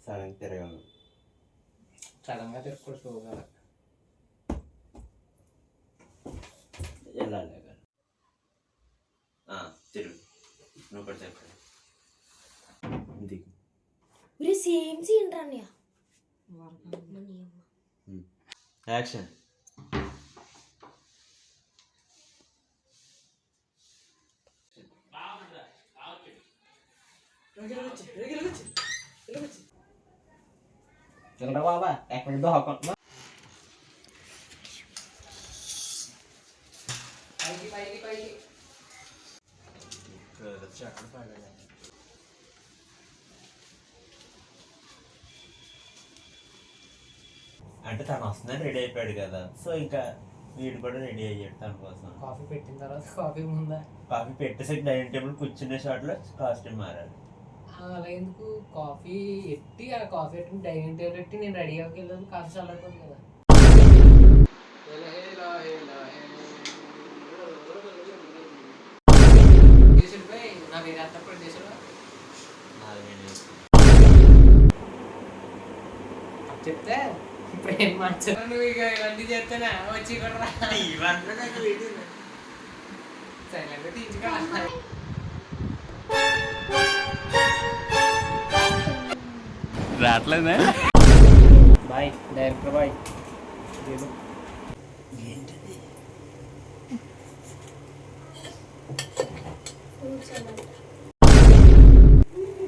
Sudden తిరగను. సడన్గా తిరుగుకూడదు షోగా. వెళ్ళాలి తిరుగు. నువ్వు కూడా చెప్పండి. సేమ్ సీన్ రానియా. యాక్షన్. వెళ్ళరా బాబా ఎక్కడ దోహకుండా అంటే తను వస్తుందని రెడీ అయిపోయాడు కదా, సో ఇంకా వీడు కూడా రెడీ అయ్యాడు తన కోసం. కాఫీ పెట్టిన తర్వాత కాఫీ ముందా కాఫీ పెట్టేసి డైనింగ్ టేబుల్ కూర్చునే షాట్లో కాస్ట్యూమ్ మారాడు. అలా ఎందుకు కాఫీ ఎట్టి ఆ కాఫీ పెట్టి డైనింగ్ టేబుల్ పెట్టి నేను రెడీ అవ్వకి వెళ్ళాను. కాఫీ చల్లకపోదు కదా. నా వేరే అత్తప్పుడు దేశంలో చెప్తే ఇప్పుడు ఏం మార్చారు నువ్వు ఇక ఇవన్నీ చేస్తేనే వచ్చి కూడా సైలెంట్గా తీసుకురా. రావట్లేదే బాయ్ డైరెక్టర్ బాయ్.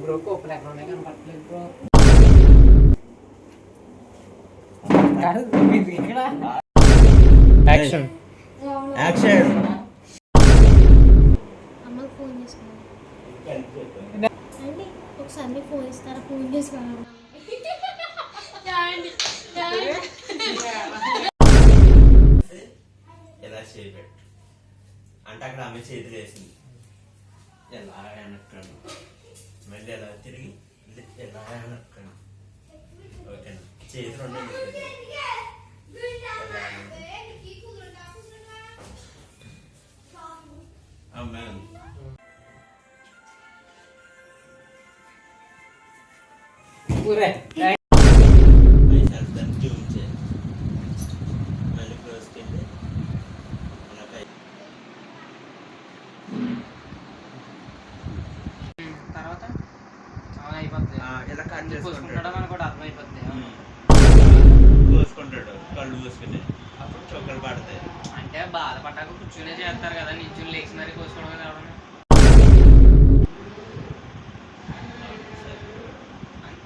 బ్రో కోపలు ఎక్కడ ఉన్నాయి కనపడలేదు బ్రో. Action action. అమ్మకి ఫోన్ చేసుకున్నాను అండి. ఒకసారి మీకు ఫోన్ ఇస్తారా? ఫోన్ చేసుకున్నాను. ఎలా చేయబెట్టు అంటే అక్కడ ఆమె చేతులు వేసింది. ఎలా వెనక్కండి, మళ్ళీ ఎలా తిరిగి ఎలా వెనక్కండి. ఓకేనా? చేతులు ఉండండి. అమ్మాయి ట్యూన్ చేయాలి. మళ్ళీ క్లోజ్కి వెళ్ళి అలా పై తర్వాత అయిపోతుంది. ఇలా కట్ చేసుకుంటాడు మనకు కూడా అర్థమైపోతుంది. కోసుకుంటాడు కళ్ళు కోసుకుని, అప్పుడు చొక్కలు పడతాయి. అంటే బాధపడ్డాక కూర్చునే చేస్తారు కదా, నిల్చుని లేచి మరీ కోసుకోవడం రావడం.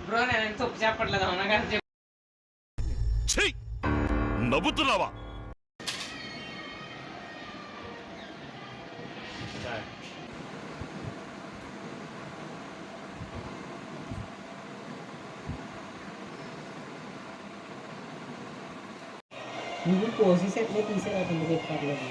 బ్రో నేను తప్పు చెప్పట్లేదు, అవునా కదా? నవ్వుతున్నావా? నువ్వు పోసేసి ఎట్లే తీసేది కింద పెట్టలేదు.